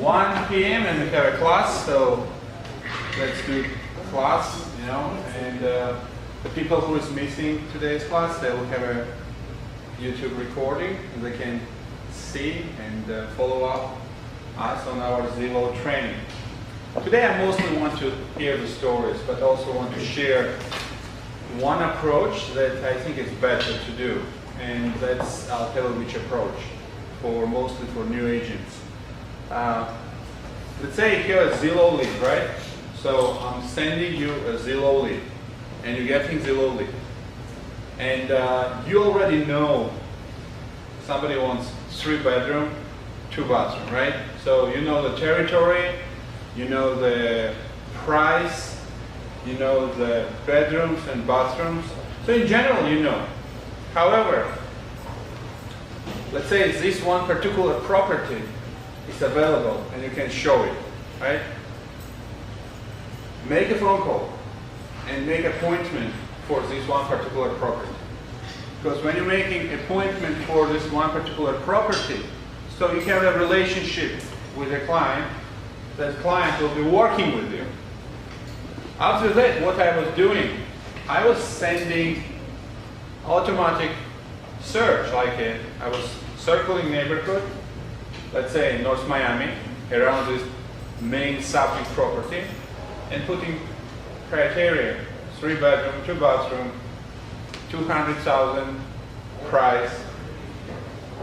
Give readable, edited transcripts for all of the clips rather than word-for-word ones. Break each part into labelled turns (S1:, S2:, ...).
S1: 1 p.m. and we have a class, so let's do class, and the people who is missing today's class, they will have a YouTube recording and they can see and follow up us on our Zillow training. Today I mostly want to hear the stories, but also want to share one approach that I think is better to do, and that's, I'll tell you which approach, mostly for new agents. Let's say you have a Zillow lead, right? So I'm sending you a Zillow lead, and you're getting Zillow lead. And you already know somebody wants 3-bedroom, 2-bathroom, right? So you know the territory, you know the price, you know the bedrooms and bathrooms. So in general, you know. However, let's say this one particular property is available and you can show it, right? Make a phone call and make an appointment for this one particular property. Because when you're making an appointment for this one particular property, so you have a relationship with a client, that client will be working with you. After that, what I was doing, I was sending automatic search, I was circling neighborhood, let's say in North Miami, around this main subject property, and putting criteria: 3-bedroom, 2-bathroom, 200,000 price,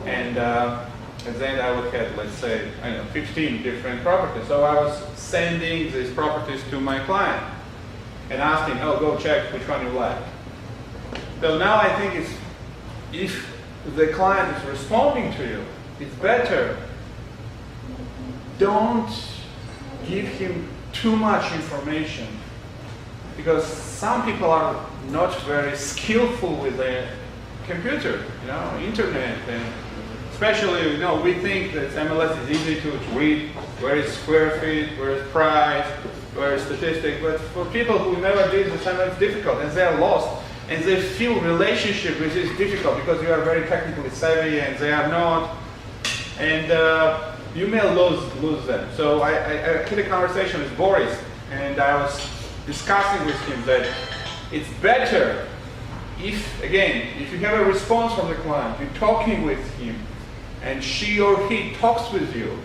S1: and then I would have, let's say, 15 different properties. So I was sending these properties to my client and asking, oh, go check which one you like. So now I think if the client is responding to you, it's better. Don't give him too much information, because some people are not very skillful with the computer, internet, and especially, we think that MLS is easy to read, where is square feet, where is price, where is statistic, but for people who never did this, it's difficult, and they are lost, and they feel relationship with this difficult because you are very technically savvy and they are not, and you may lose them. So I had a conversation with Boris, and I was discussing with him that it's better if you have a response from the client, you're talking with him, and she or he talks with you,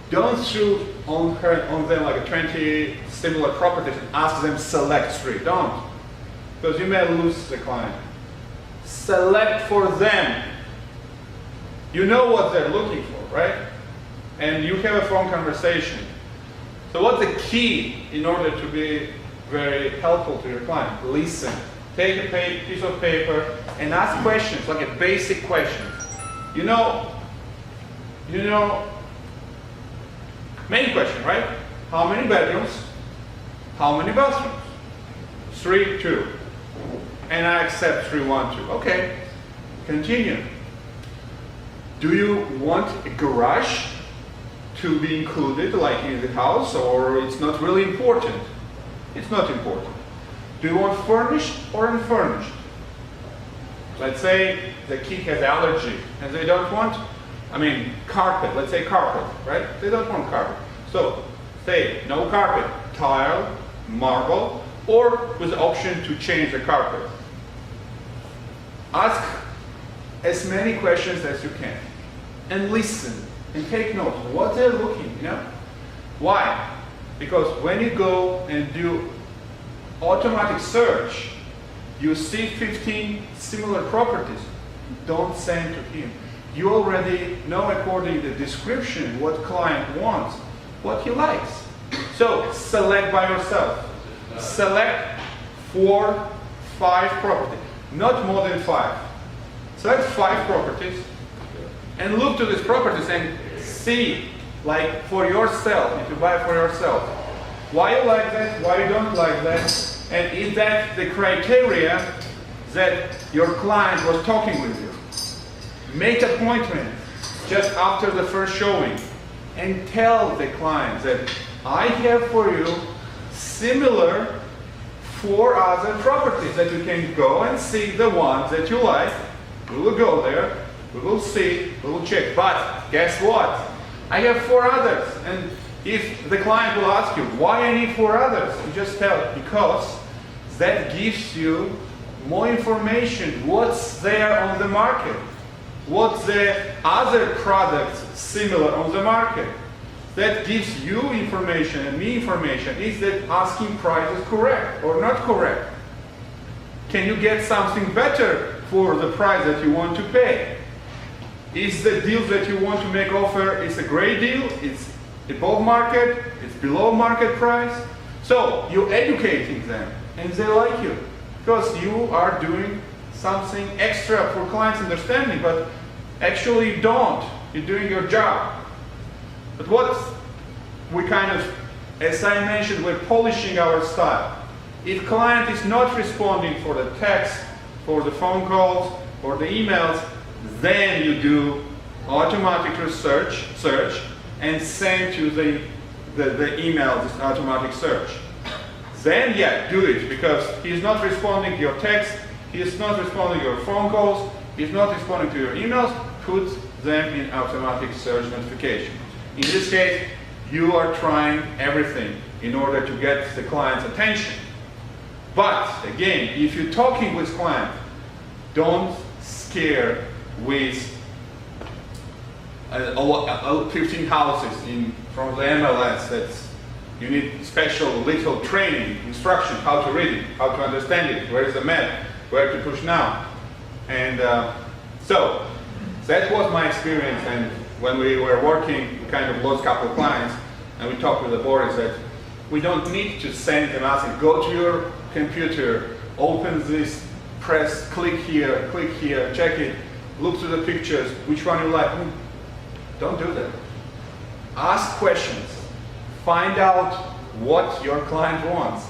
S1: don't throw on them like 20 similar properties and ask them select 3. Don't, because you may lose the client. Select for them. You know what they're looking for, right? And you have a phone conversation. So what's the key in order to be very helpful to your client? Listen. Take a piece of paper and ask questions, like a basic question. Main question, right? How many bedrooms? How many bathrooms? 3, 2. And I accept 3, 1, 2. Okay. Continue. Do you want a garage to be included, like in the house, or it's not really important? It's not important. Do you want furnished or unfurnished? Let's say the kid has allergy and they don't want, carpet, let's say carpet, right? They don't want carpet. So say no carpet, tile, marble, or with the option to change the carpet. Ask as many questions as you can and listen and take note of what they're looking, Why? Because when you go and do automatic search, you see 15 similar properties. Don't send to him. You already know, according to the description, what client wants, what he likes. So select by yourself. Select 4, 5 properties, not more than 5. Select 5 properties and look to these properties and see, like for yourself, if you buy for yourself, why you like that, why you don't like that, and is that the criteria that your client was talking with you. Make an appointment just after the first showing and tell the client that I have for you similar 4 other properties that you can go and see the ones that you like. We will go there, we will see, we will check. But guess what? I have 4 others. And if the client will ask you, why I need 4 others? You just tell, because that gives you more information, what's there on the market, what's the other products similar on the market. That gives you information and me information. Is that asking price is correct or not correct? Can you get something better for the price that you want to pay? Is the deal that you want to make offer is a great deal? It's above market? It's below market price? So you're educating them and they like you because you are doing something extra for clients' understanding, but actually you don't. You're doing your job. But what we kind of, as I mentioned, we're polishing our style. If client is not responding for the text, for the phone calls, or the emails, then you do automatic search, and send to the email, this automatic search. Then, yeah, do it, because he's not responding to your text, he's not responding to your phone calls, he's not responding to your emails, put them in automatic search notification. In this case, you are trying everything in order to get the client's attention. But again, if you're talking with client, don't scare with 15 houses from the MLS that you need special little training, instruction, how to read it, how to understand it, where is the map, where to push now. And so that was my experience, and when we were working, we kind of lost a couple of clients, and we talked with the board that we don't need to send them out and go to your computer, open this, press, click here, check it, look through the pictures, which one you like. Don't do that. Ask questions. Find out what your client wants.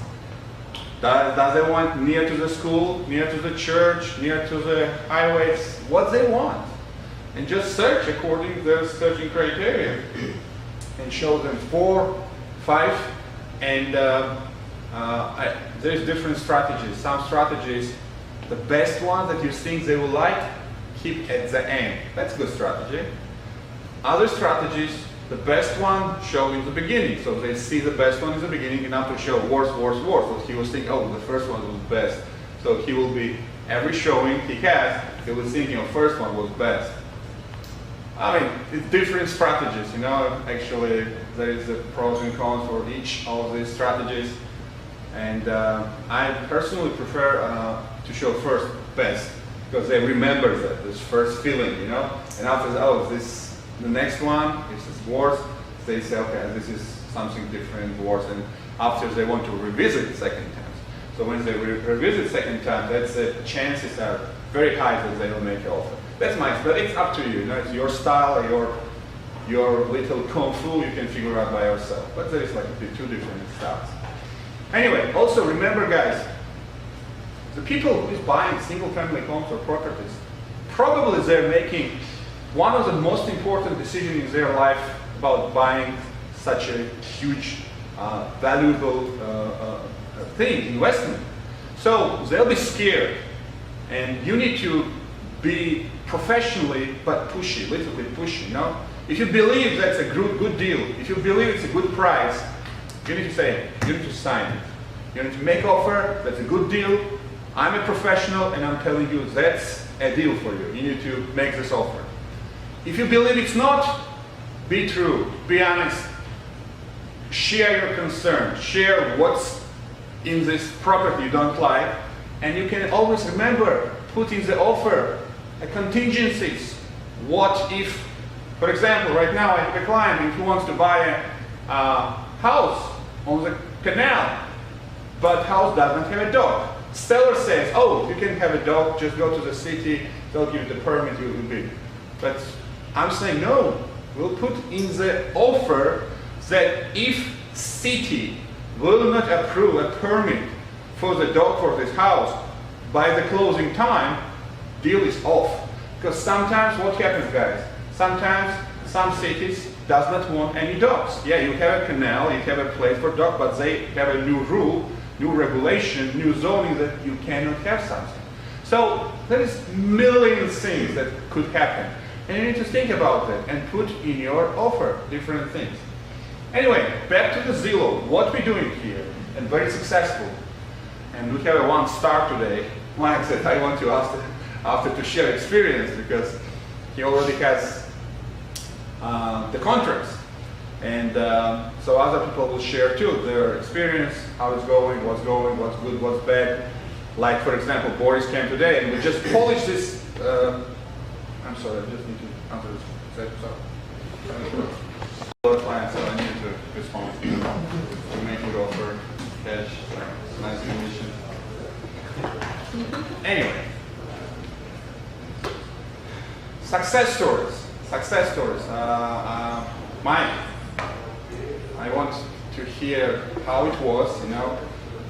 S1: Does they want near to the school, near to the church, near to the highways? What they want. And just search according to their searching criteria. And show them 4, 5, and there's different strategies. Some strategies, the best one that you think they will like, keep at the end. That's a good strategy. Other strategies, the best one, show in the beginning. So they see the best one in the beginning and not to show worse. So he will think, oh, the first one was best. So he will be, every showing he has, he will think, first one was best. I mean, it's different strategies, actually there is the pros and cons for each of these strategies. And I personally prefer to show first best, because they remember that, this first feeling, And after that, oh, the next one, this is worse, they say, okay, this is something different, worse, and after they want to revisit second time. So when they revisit second time, that's the chances are very high that they will make an offer. That's but it's up to you. It's your style, your little kung fu you can figure out by yourself. But there is like 2 different styles. Anyway, also remember, guys, the people who is buying single-family homes or properties, probably they're making one of the most important decisions in their life about buying such a huge, valuable thing, investment. So they'll be scared, and you need to be professionally but pushy, little bit pushy. If you believe that's a good deal, if you believe it's a good price, you need to say it. You need to sign it. You need to make offer. That's a good deal. I'm a professional, and I'm telling you that's a deal for you. You need to make this offer. If you believe it's not, be true, be honest. Share your concern. Share what's in this property you don't like, and you can always remember put in the offer contingencies. What if, for example, right now I have a client who wants to buy a house on the canal, but house doesn't have a dog. Seller says, oh, you can have a dog, just go to the city, they'll give you the permit, you will be. But I'm saying no, we'll put in the offer that if city will not approve a permit for the dog for this house by the closing time, deal is off. Because sometimes what happens, guys? Sometimes some cities does not want any dogs. Yeah, you have a canal, you have a place for dogs, but they have a new rule, new regulation, new zoning that you cannot have something. So there is million things that could happen. And you need to think about that and put in your offer different things. Anyway, back to the Zillow. What we're doing here, and very successful. And we have a 1-star today. Like I said, I want to ask after to share experience because he already has the contracts. And so other people will share too their experience, how it's going, what's good, what's bad. Like for example, Boris came today and we just polished this. I'm sorry, I just need to answer this. Client, so I need to respond to make it offer, cash, nice condition. Anyway, success stories. Success stories. Mike, I want to hear how it was. You know,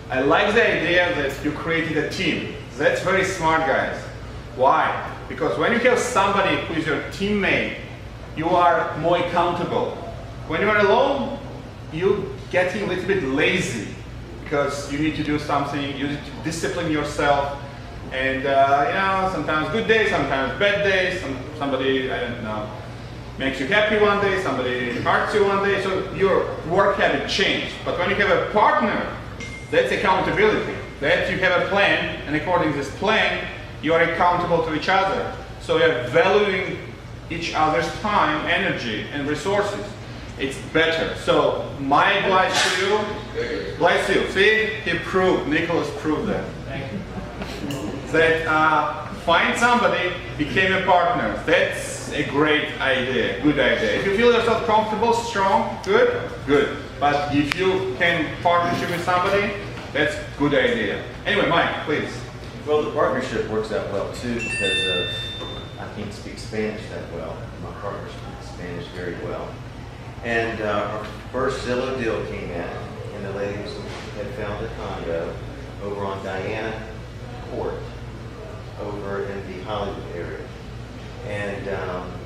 S1: I like the idea that you created a team. That's very smart, guys. Why? Because when you have somebody who is your teammate, you are more accountable. When you are alone, you getting a little bit lazy because you need to do something, you need to discipline yourself. And you know, sometimes good days, sometimes bad days, somebody, I don't know, makes you happy one day, somebody hurts you one day, so your work habit changed. But when you have a partner, that's accountability. That you have a plan, and according to this plan, you are accountable to each other. So you're valuing each other's time, energy, and resources. It's better. So my advice to you, bless you. See, he proved, Nicholas proved that.
S2: Thank you.
S1: That find somebody, became a partner. That's a great idea, good idea. If you feel yourself comfortable, strong, good, good. But if you can partnership with somebody, that's good idea. Anyway, Mike, please.
S3: Well, the partnership works out well too because I can't speak Spanish that well. My partner speaks Spanish very well. And our first Zillow deal came in, and the lady had found a condo over on Diana Court, over in the Hollywood area. And it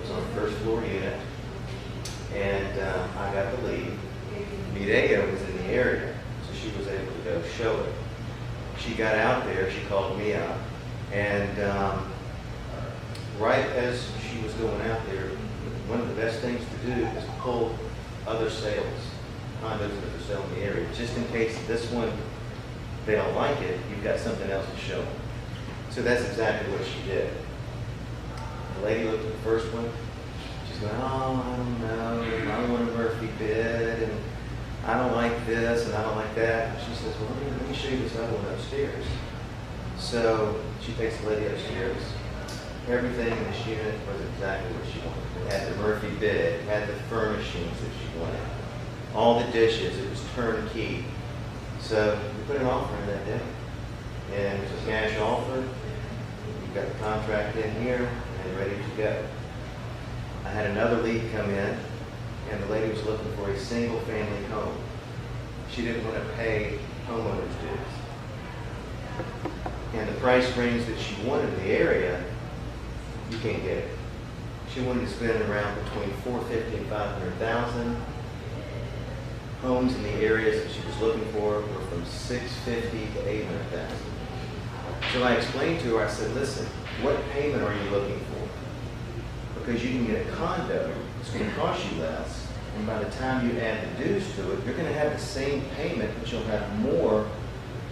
S3: was on the first floor unit, and I got the lead. Mireya was in the area, so she was able to go show it. She got out there, she called me out, and right as she was going out there, one of the best things to do is pull other sales, condos that are for sale in the area, just in case this one, they don't like it, you've got something else to show them. So that's exactly what she did. The lady looked at the first one, she's going, oh, I don't know, I don't want a Murphy bid, and I don't like this, and I don't like that. And she says, well, let me show you this other one upstairs. So she takes the lady upstairs. Everything in this unit was exactly what she wanted. It had the Murphy bed, it had the furnishings that she wanted, all the dishes, it was turnkey. So we put an offer in that day. And it was a cash offer. We got the contract in here and ready to go. I had another lead come in, and the lady was looking for a single family home. She didn't want to pay homeowners dues. And the price range that she wanted in the area, you can't get it. She wanted to spend around between $450,000 and $500,000. Homes in the areas that she was looking for were from $650,000 to $800,000. So I explained to her, I said, listen, what payment are you looking for? Because you can get a condo, it's going to cost you less, and by the time you add the dues to it, you're going to have the same payment, but you'll have more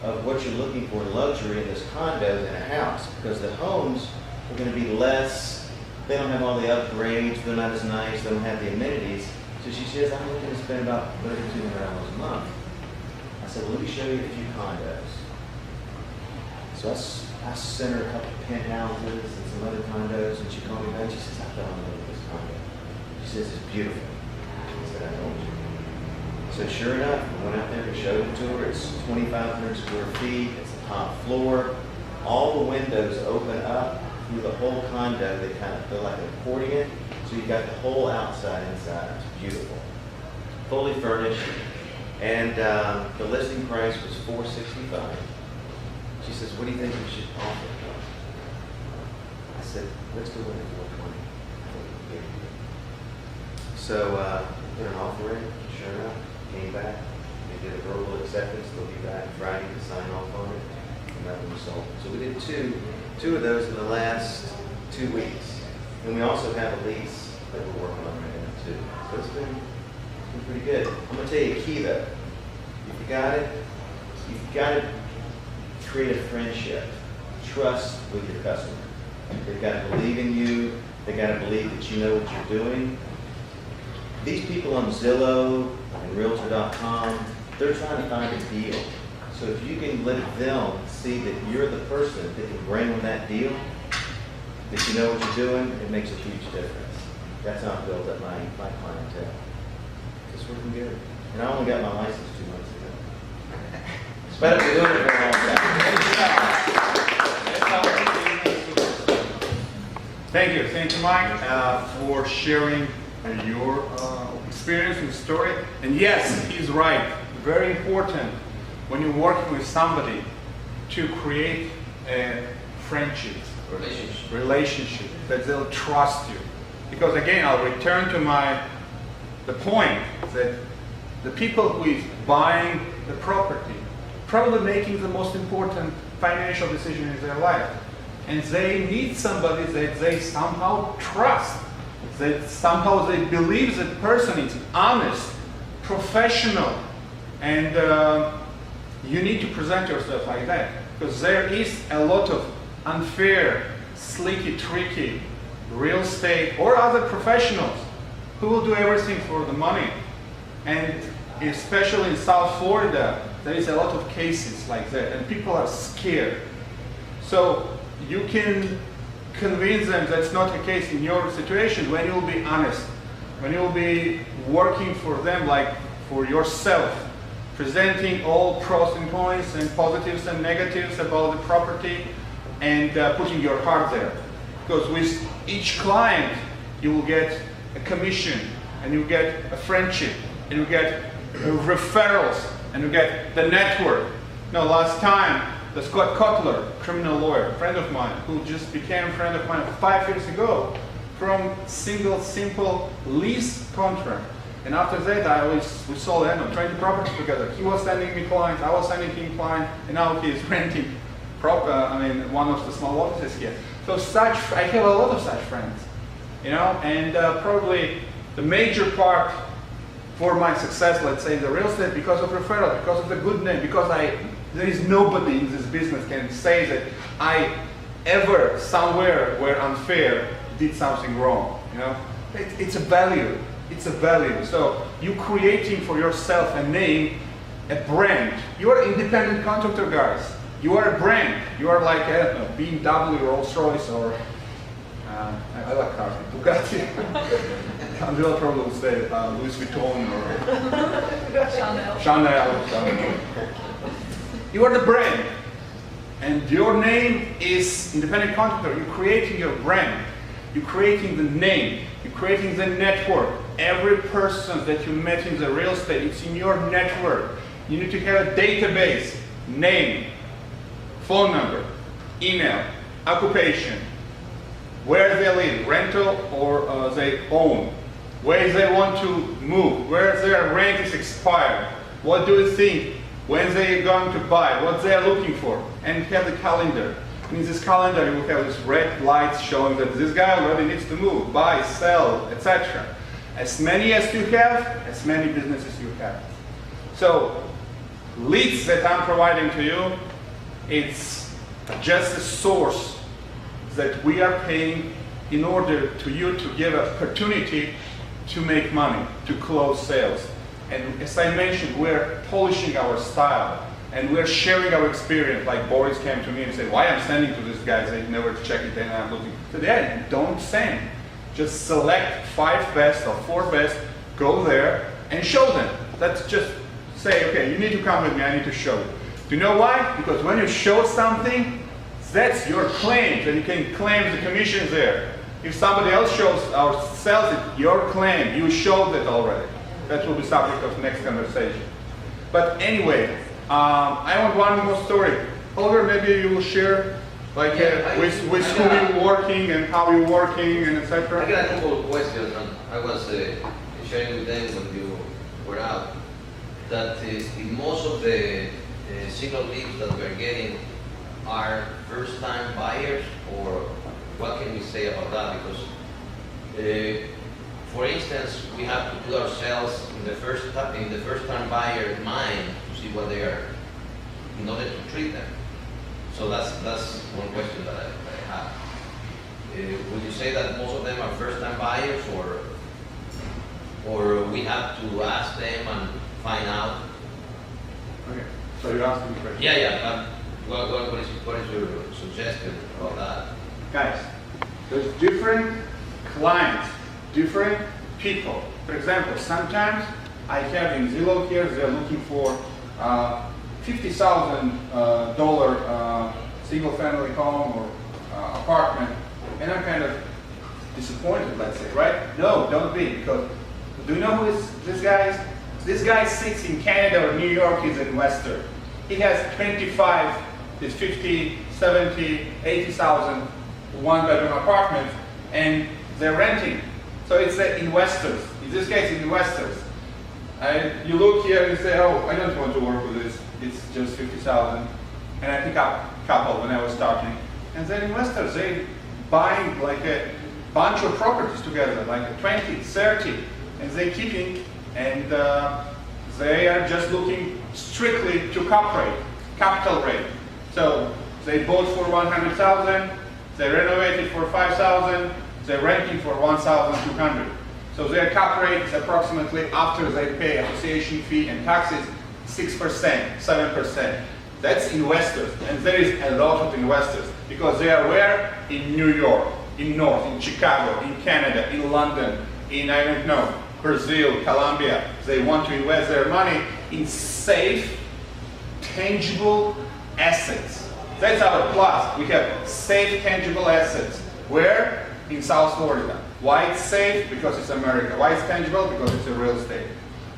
S3: of what you're looking for in luxury in this condo than a house, because the homes are going to be less, they don't have all the upgrades, they're not as nice, they don't have the amenities. So she says, I'm looking to spend about $3,200 a month. I said, well, let me show you a few condos. So I sent her a couple of penthouses and some other condos, and she called me back. She says, I fell in love with this condo. She says, it's beautiful. I said, I told you. So sure enough, we went out there and showed it to her. It's 2,500 square feet. It's the top floor. All the windows open up through the whole condo. They kind of feel like an accordion. So you've got the whole outside, inside. It's beautiful. Fully furnished. And the listing price was $465,000. She says, what do you think we should offer? I said, let's go with $420,000. So put an offer in, sure enough, came back. They did a verbal acceptance. They'll be back Friday to sign off on it. And that one was sold. So we did two of those in the last 2 weeks. And we also have a lease that we're working on right now too. So it's been pretty good. I'm gonna tell you a key though. If you got it, you've got to create a friendship, trust with your customer. They've got to believe in you. They've got to believe that you know what you're doing. These people on Zillow and Realtor.com, they're trying to find a deal. So if you can let them see that you're the person that can bring them that deal, that you know what you're doing, it makes a huge difference. That's how I built up my clientele. It's working good. And I only got my license 2 months ago. But I've been doing it for a long time.
S1: Thank you, Mike, for sharing your experience and story. And yes, he's right. Very important when you're working with somebody to create a friendship, relationship that they'll trust you. Because again, I'll return to the point that the people who is buying the property probably making the most important financial decision in their life. And they need somebody that they somehow trust, that somehow they believe that person is honest, professional, and you need to present yourself like that. Because there is a lot of unfair, slicky, tricky real estate or other professionals who will do everything for the money. And especially in South Florida, there is a lot of cases like that, and people are scared. So you can convince them that's not the case in your situation when you'll be honest, when you'll be working for them like for yourself, presenting all pros and cons and positives and negatives about the property and putting your heart there. Because with each client, you will get a commission, and you get a friendship, and you get referrals, and you get the network. Now, last time, the Scott Cutler, criminal lawyer, friend of mine, who just became a friend of mine 5 years ago, from simple lease contract. And after that, we sold 20 properties together. He was sending me clients, I was sending him clients, and now he is renting one of the small offices here. So I have a lot of such friends, and probably the major part for my success, let's say, in the real estate, because of referral, because of the good name, because there is nobody in this business can say that I ever somewhere where unfair did something wrong. It's a value. It's a value. So you creating for yourself a name, a brand. You are independent contractor, guys. You are a brand. You are like BMW, Rolls-Royce, or I like cars, Bugatti. Angela probably would say Louis Vuitton or Chanel. You are the brand, and your name is independent contractor. You're creating your brand. You're creating the name. You're creating the network. Every person that you met in the real estate, it's in your network. You need to have a database, name, phone number, email, occupation, where they live, rental or they own, where they want to move, where their rent is expired, what do you think, when they are going to buy, what they are looking for, and have the calendar. And in this calendar you will have these red lights showing that this guy already needs to move, buy, sell, etc. As many as you have, as many businesses you have. So leads that I'm providing to you, it's just a source that we are paying in order to you to give opportunity to make money, to close sales. And as I mentioned, we're polishing our style and we're sharing our experience. Like Boris came to me and said, why I'm sending to these guys, they never check it and I'm looking. I said, yeah, don't send. Just select 5 best or 4 best, go there and show them. Let's just say, okay, you need to come with me, I need to show you. Do you know why? Because when you show something, that's your claim, that you can claim the commission there. If somebody else shows or sells it, your claim, you showed it already. That will be subject of next conversation. But anyway, I want one more story. Holger, maybe you will share like with whom you're working and how you're working and etc.
S2: I got a couple of questions, and I was sharing with them when you were out that in most of the single leads that we're getting are first-time buyers, or what can we say about that? Because For instance, we have to put ourselves in the first-time buyer mind to see what they are, in order to treat them. So that's one question that I have. Would you say that most of them are first-time buyers, or we have to ask them and find out?
S1: Okay, so you're asking me a question.
S2: Yeah. What is your suggestion about that?
S1: Guys, there's different clients, different people. For example, sometimes I have in Zillow here, they're looking for $50,000 single family home or apartment, and I'm kind of disappointed, let's say, right? No, don't be, because do you know who is this guy? This guy sits in Canada or New York, he's an investor. He has 25, 50, 70, 80,000 one-bedroom apartments, and they're renting. So it's the investors. In this case, it's investors. You look here and say, oh, I don't want to work with this. It's just 50,000. And I pick up a couple when I was starting. And then investors, they buying like a bunch of properties together, like 20, 30, and they keeping, and they are just looking strictly to capital rate. So they bought for 100,000, they renovated for 5,000, they're renting for 1,200. So their cap rate is approximately, after they pay association fee and taxes, 6%, 7%. That's investors, and there is a lot of investors, because they are where? In New York, in North, in Chicago, in Canada, in London, in, I don't know, Brazil, Colombia. They want to invest their money in safe, tangible assets. That's our plus. We have safe, tangible assets. Where? In South Florida. Why it's safe? Because it's America. Why it's tangible? Because it's a real estate.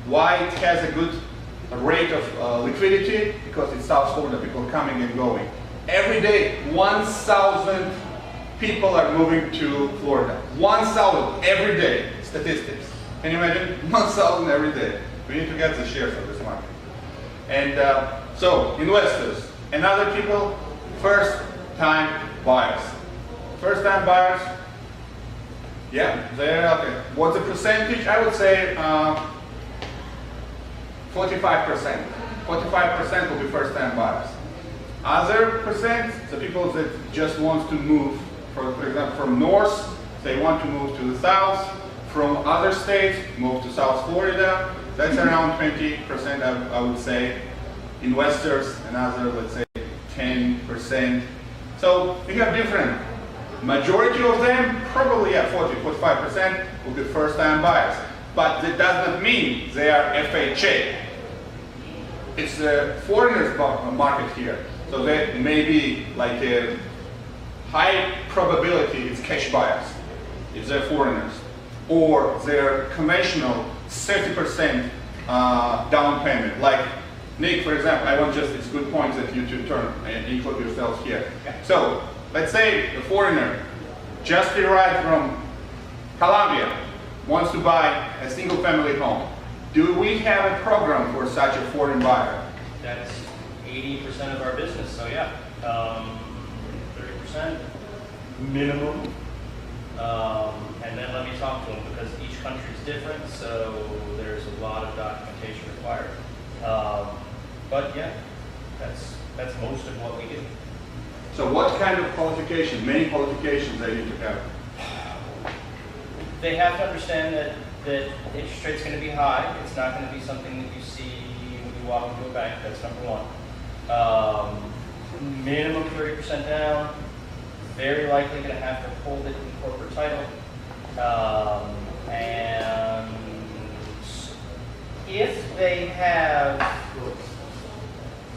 S1: Why it has a good rate of liquidity? Because it's South Florida, people coming and going. Every day, 1,000 people are moving to Florida. 1,000 every day, statistics. Can you imagine? 1,000 every day. We need to get the shares of this market. And so, investors and other people, first-time buyers. First-time buyers, yeah, they're okay. What's the percentage? I would say 45%. 45% will be first-time buyers. Other percent, the people that just want to move, for example, from north, they want to move to the south. From other states, move to South Florida. That's around 20%, I would say. Investors, another, let's say, 10%. So we have different. Majority of them, probably, 40, 45% will be first-time buyers. But that does not mean they are FHA. It's the foreigners market here. So that may be like a high probability it's cash buyers if they're foreigners. Or they're conventional 30% down payment. Like Nick, for example, I want just, it's a good point that you two turn and include yourselves here. So let's say a foreigner just arrived from Colombia, wants to buy a single family home. Do we have a program for such a foreign buyer?
S4: That's 80% of our business, so yeah, 30% minimum. And then let me talk to them, because each country is different, so there's a lot of documentation required. But yeah, that's most of what we do.
S1: So what kind of qualifications, many qualifications they need to have?
S4: They have to understand that interest rate's going to be high. It's not going to be something that you see when you walk into a bank. That's number one. Minimum 30% down. Very likely going to have to hold it in corporate title. And if they have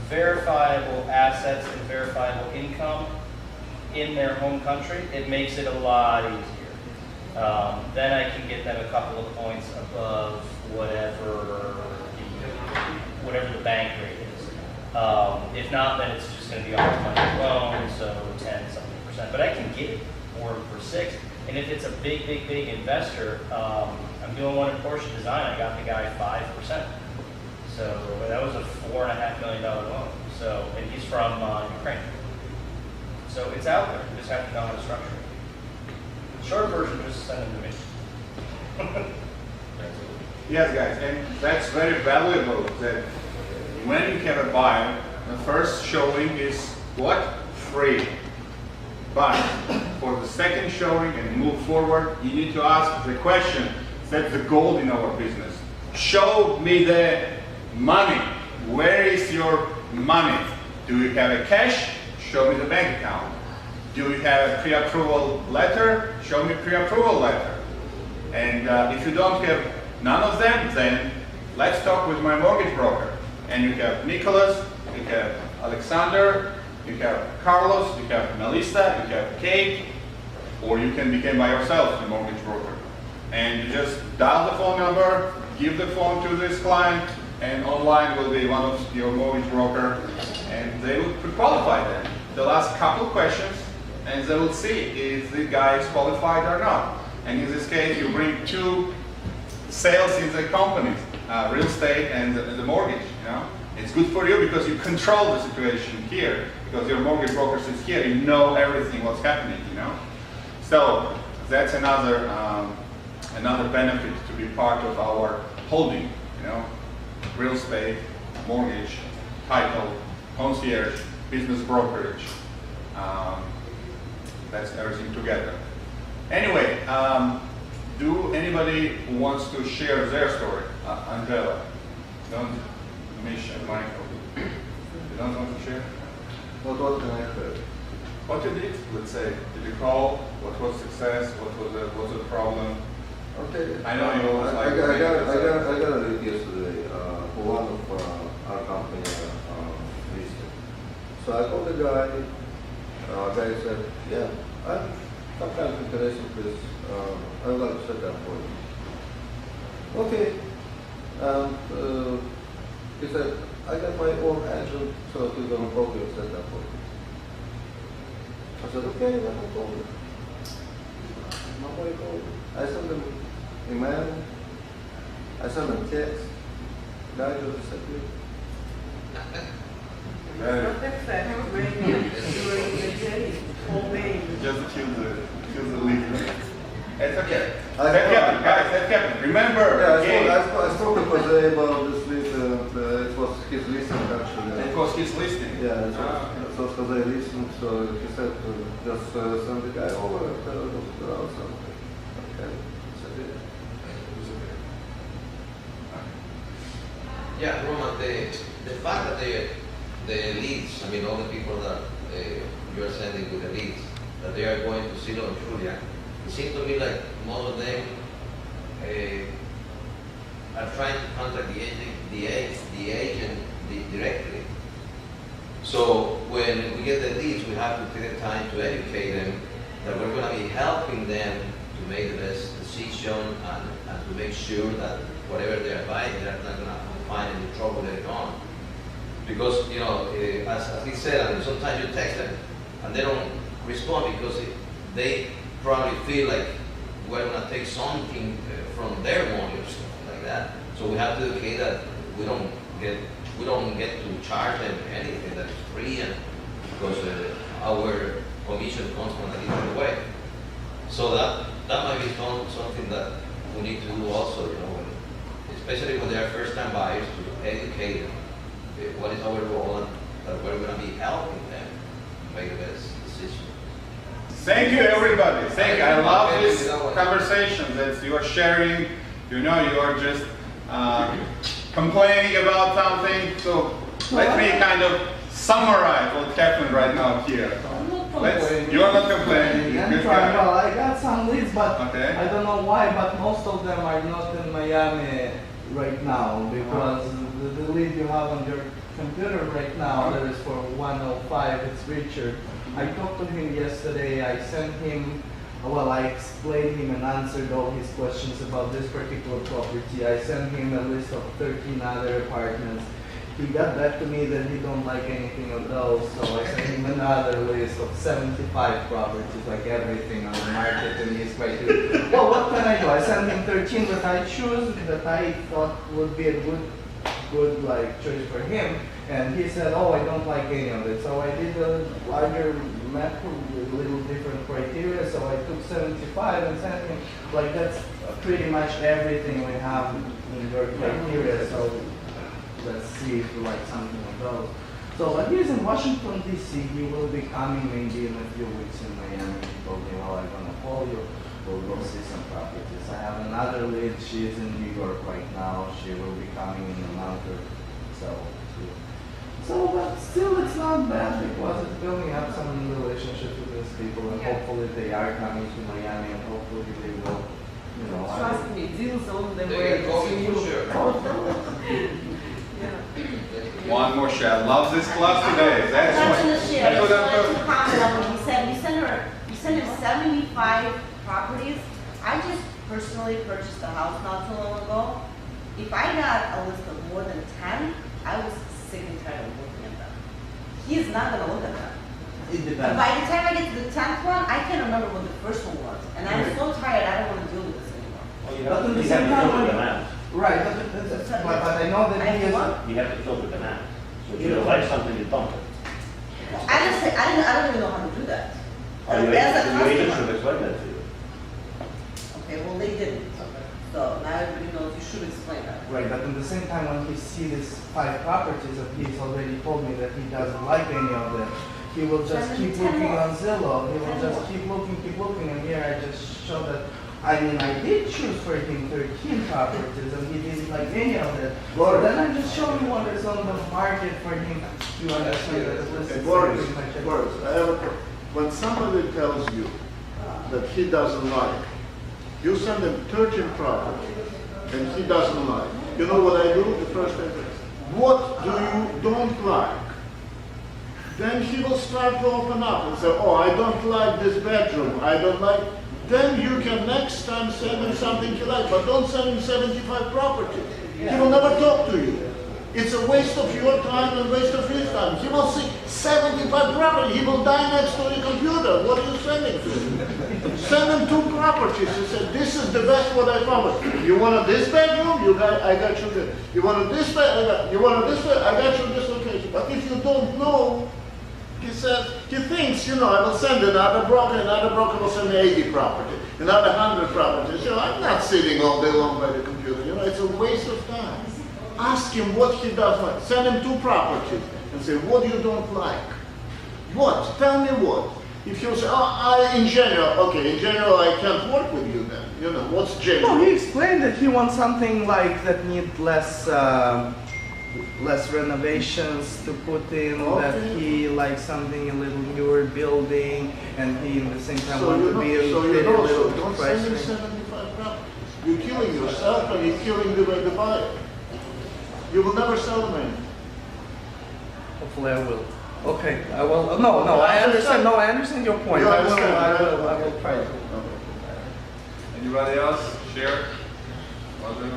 S4: verifiable assets and verifiable income in their home country, it makes it a lot easier. Then I can get them a couple of points above whatever the bank rate is. If not, then it's just going to be all money loan, so 10-something%. But I can get it for 6. And if it's a big investor, I'm doing one in Porsche Design. I got the guy 5%. So that was a $4.5 million loan. So, and he's from Ukraine. So it's out there. You just have to know how to structure it. Short version, just send them to me.
S1: Yes, guys, and that's very valuable that when you have a buyer, the first showing is what? Free. But for the second showing and move forward, you need to ask the question, that's the goal in our business. Show me the money. Where is your money? Do you have a cash? Show me the bank account. Do you have a pre-approval letter? Show me pre-approval letter. And if you don't have none of them, then let's talk with my mortgage broker. And you have Nicholas, you have Alexander, you have Carlos, you have Melissa, you have Kate, or you can become by yourself the mortgage broker. And you just dial the phone number, give the phone to this client, and online will be one of your mortgage broker, and they will pre-qualify them. They'll ask a couple questions, and they will see if the guy is qualified or not. And in this case, you bring two sales in the companies, real estate and the mortgage. You know, it's good for you because you control the situation here. Because your mortgage broker sits here, you know everything what's happening. You know, so that's another another benefit to be part of our holding. You know, real estate, mortgage, title, concierge, business brokerage. That's everything together. Anyway, do anybody who wants to share their story? Angela, don't Misha, Michael. You don't want to share?
S5: What can I heard?
S1: What you did, let's say, did you call? What was success? What was the problem?
S5: Okay.
S1: I know you always like.
S5: I got a lead yesterday for one of our company listed. So I called the guy. Guy said, "Yeah, I'm sometimes interested because I would like to set up for you." Okay. And he said, "I got my own agent, so he's gonna call you and set up for you." I said, "Okay, let me call you." Nobody called me. I sent them email. I sent them text. Guy just disappeared.
S6: Not exactly during the day, whole day.
S1: Just kill the lead. It's okay.
S5: I-
S1: That happened, guys. That happened. Remember,
S5: Yeah,
S1: again,
S5: I spoke to Jose about this list, and it was his listing actually.
S1: it was his listing.
S5: Yeah,
S1: Ah.
S5: it was Jose listing, so he said to just send the guy over and tell him to figure out something. Okay, so yeah.
S2: Yeah, Roman, the fact that the leads, I mean, all the people that you're sending with the leads, that they are going to Silo and Julia, it seems to me like most of them are trying to contact the agent directly. So when we get the leads, we have to take the time to educate them that we're going to be helping them to make the best decision and to make sure that whatever they are buying, they're not going to find any trouble later on. Because, you know, as he said, I mean, sometimes you text them and they don't respond because they probably feel like we're going to take something from their money or something like that. So we have to educate that we don't get to charge them anything that is free, and because our commission comes from a different way. So that might be something that we need to do also, you know, especially when they are first-time buyers, to educate them what is our role and that we're going to be helping them make the best decision.
S1: Thank you, everybody. Thank you. I love this conversation that you are sharing. You know, you are just complaining about something. So let me kind of summarize what happened right now here.
S7: I'm not complaining.
S1: You are not complaining.
S7: I'm
S1: Good
S7: trying.
S1: guy.
S7: Well, I got some leads, but
S1: Okay.
S7: I don't know why, but most of them are not in Miami right now because the lead you have on your computer right now that is for 105, it's Richard. I talked to him yesterday. I sent him, well, I explained him and answered all his questions about this particular property. I sent him a list of 13 other apartments. He got back to me that he don't like anything of those, so I sent him another list of 75 properties, like everything on the market, and he's quite good. Well, what can I do? I sent him 13 that I choose, that I thought would be a good like choice for him. And he said, oh, I don't like any of it. So I did a larger map with a little different criteria. So I took 75 and sent him, like that's pretty much everything we have in your criteria. So let's see if you like something of those. So he's in Washington, D.C. He will be coming maybe in a few weeks in Miami. He told me, well, I'm going to call you. We'll go see some properties. I have another lead. She is in New York right now. She will be coming in a month or so, but still it's not bad because it's building up some relationships with these people, and hopefully they are coming to Miami, and hopefully they will, you know.
S6: Trust me, deals on the
S2: They're
S6: way
S2: gonna call
S6: to
S2: me
S6: you.
S2: for sure.
S6: Yeah.
S1: One more shot. Loves this class today. That's
S8: I'm
S1: why.
S8: not gonna share, I
S1: That's
S8: just
S1: what I'm
S8: wanted to comment on what you said, you sent him 75 properties. I just personally purchased a house not too long ago. If I got a list of more than 10, I was sick and tired of looking at them. He is not gonna look at them.
S7: It
S8: And
S7: depends.
S8: by the time I get to the 10th one, I can't remember what the first one was. And I'm so tired, I don't wanna deal with this anymore.
S7: But at the
S9: You
S7: same
S9: have to
S7: time,
S9: filter them out.
S7: right, but I know that he is.
S8: what?
S9: You have to filter them out. So if you don't like something, you dump it.
S8: I just say, I don't even know how to do that.
S9: Or your
S8: As a
S9: agent
S8: customer.
S9: should explain that to you.
S8: Okay, well, they didn't. So now everybody knows you should explain that.
S7: Right, but at the same time, when he sees these 5 properties that he's already told me that he doesn't like any of them, he will just
S8: Send
S7: keep
S8: him 10
S7: looking
S8: more.
S7: on Zillow. He will
S8: 10
S7: just
S8: more.
S7: keep looking, and here I just show that. I mean, I did choose for him 13 properties, and he didn't like any of them. So
S5: Boris.
S7: then I just show him what is on the market for him to understand that the list
S5: Hey,
S7: is
S5: Boris,
S7: pretty much it.
S5: Boris, I have a, when somebody tells you that he doesn't like, you send him 13 properties, and he doesn't like. You know what I do? The first thing, what do you don't like? Then he will start to open up and say, oh, I don't like this bedroom, I don't like. Then you can next time send him something he likes, but don't send him 75 properties. He will never talk to you. It's a waste of your time and waste of his time. He will see 75 properties. He will die next to the computer. What are you sending to him? Send him 2 properties. He said, this is the best what I found. You want this bedroom? I got you this. You want this bed? You want this bed? I got you this location. But if you don't know, he says, he thinks, you know, I will send another broker will send me 80 properties, another 100 properties. You know, I'm not sitting all day long by the computer. You know, it's a waste of time. Ask him what he does like. Send him 2 properties and say, what you don't like? What? Tell me what. If you say, oh, in general, okay, in general I can't work with you then. You know, what's general?
S7: No, he explained that he wants something like that need less renovations to put in, that
S5: Okay.
S7: he likes something a little newer building, and he in the same time
S5: So
S7: want
S5: you
S7: to
S5: know,
S7: be a
S5: so
S7: pretty
S5: you know,
S7: little
S5: so don't send him
S7: pricey.
S5: 75 properties. You're killing yourself and you're killing the buyer. You will never sell them anything.
S7: Hopefully I will. Okay, I will. No, I understand. No, I understand your point.
S5: You
S7: I will.
S5: understand,
S7: I
S5: right?
S7: will. I will try to.
S1: Anybody else? Share? Other?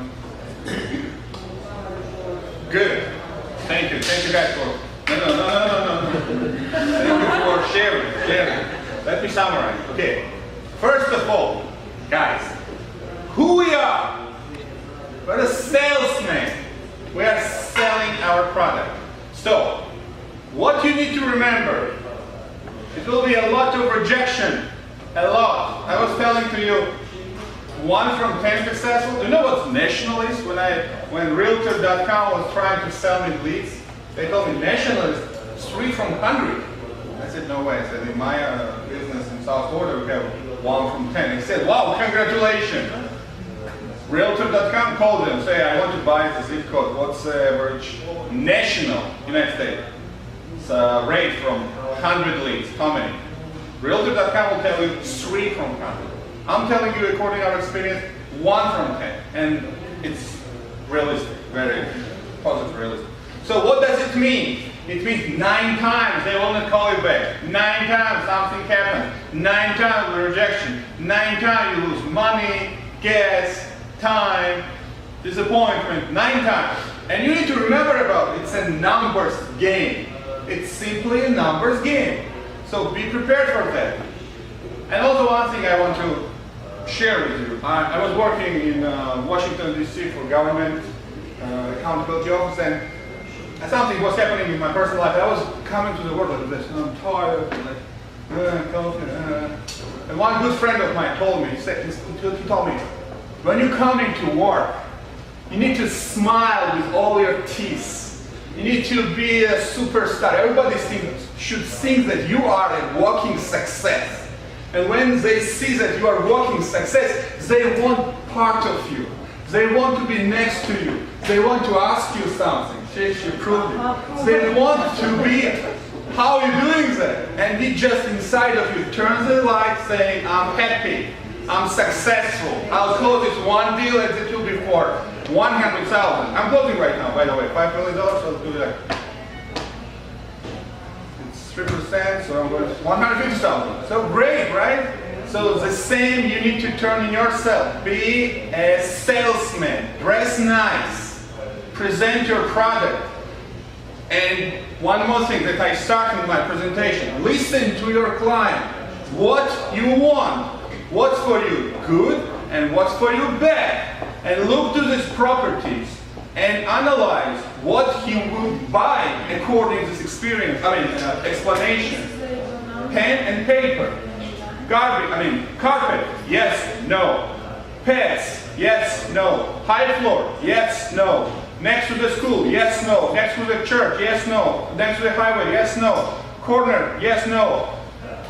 S1: Good. Thank you. Thank you guys for. No. Thank you for sharing. Let me summarize. Okay. First of all, guys, who we are? We're a salesman. We are selling our product. So, what you need to remember, it will be a lot of rejection. A lot. I was telling to you, 1 from 10 successful. Do you know what nationalist? When Realtor.com was trying to sell me leads, they told me nationalist, 3 from 100. I said, no way. I said, in my business in South Florida, we have 1 from 10. They said, wow, congratulations. Realtor.com called them, say, I want to buy the zip code. What's the average national United States? It's a rate from 100 leads. How many? Realtor.com will tell you 3 from 100. I'm telling you, according to our experience, 1 from 10. And it's realistic, very positive realistic. So what does it mean? It means 9 times they will not call you back. 9 times something happens. 9 times rejection. 9 times you lose money, gas, time, disappointment. 9 times. And you need to remember about it. It's a numbers game. It's simply a numbers game. So be prepared for that. And also one thing I want to share with you. I was working in Washington, D.C. for government accountability office, and something was happening in my personal life. I was coming to the work like this, and I'm tired, and like, and one good friend of mine told me, he told me, when you come into work, you need to smile with all your teeth. You need to be a superstar. Everybody should think that you are a walking success. And when they see that you are walking success, they want part of you. They want to be next to you. They want to ask you something. She proved it. They want to be, how are you doing that? And it just inside of you turns the light saying, I'm happy, I'm successful. I'll close this one deal as it will be for 100,000. I'm closing right now, by the way, $5 million, so let's do that. It's 3%, so I'm going to 150,000. So great, right? So the same you need to turn in yourself. Be a salesman, dress nice, present your product. And one more thing that I start in my presentation, listen to your client. What you want, what's for you good and what's for you bad. And look to these properties and analyze what he would buy according to this experience, explanation. Pen and paper. Carpet, yes, no. Pets, yes, no. High floor, yes, no. Next to the school, yes, no. Next to the church, yes, no. Next to the highway, yes, no. Corner, yes, no.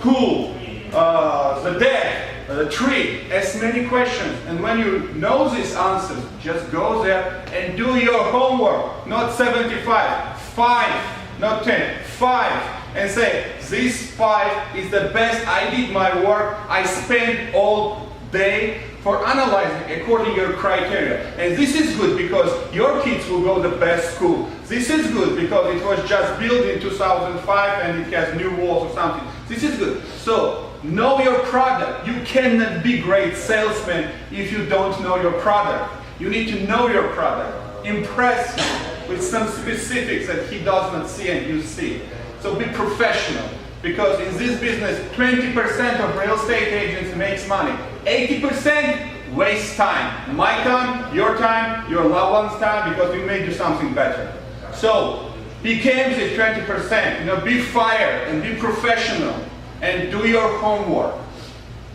S1: Pool, the deck, the tree, ask many questions. And when you know these answers, just go there and do your homework. Not 75, 5, not 10, 5. And say, this 5 is the best. I did my work. I spent all day for analyzing according to your criteria. And this is good because your kids will go to the best school. This is good because it was just built in 2005 and it has new walls or something. This is good. So know your product. You cannot be great salesman if you don't know your product. You need to know your product. Impress him with some specifics that he does not see and you see. So be professional, because in this business, 20% of real estate agents makes money. 80% waste time. My time, your loved one's time, because we may do something better. So become the 20%. Be fire and be professional and do your homework.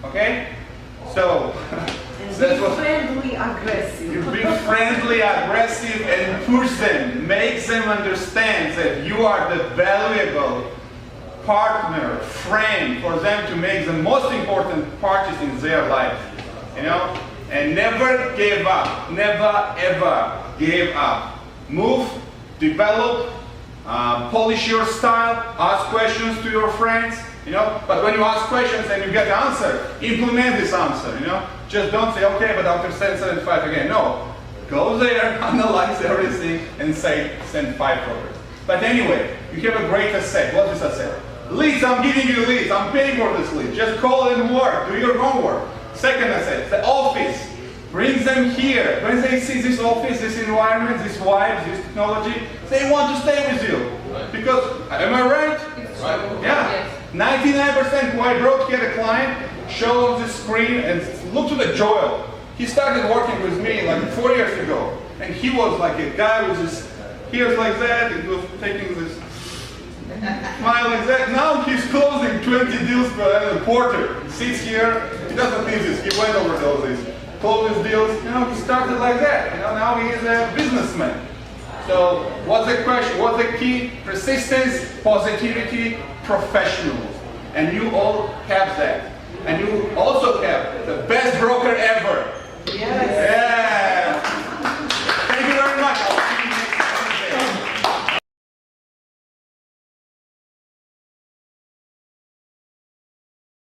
S1: Okay? So that's what.
S6: Friendly, aggressive.
S1: You be friendly, aggressive, and push them. Make them understand that you are the valuable partner, friend for them to make the most important parties in their life. And never give up. Never ever give up. Move, develop, polish your style, ask questions to your friends. But when you ask questions and you get the answer, implement this answer. Just don't say, okay, but after send 5 again. No. Go there, analyze everything, and say, send 5 properties. But anyway, you have a great asset. What is asset? Leads, I'm giving you leads. I'm paying for this lead. Just call and work. Do your homework. Second asset, the office. Bring them here. When they see this office, this environment, this vibe, this technology, they want to stay with you. Because, am I right?
S2: Right.
S1: Yeah. 99% why I brought here a client, show on the screen, and look to the Joel. He started working with me like 4 years ago. And he was like a guy with his ears like that, and he was taking this smile like that. Now he's closing 20 deals per quarter. He sits here, he doesn't need this, he went over all these. Closes deals, he started like that. Now he is a businessman. So what's the question? What's the key? Persistence, positivity, professionalism. And you all have that. And you also have the best broker ever.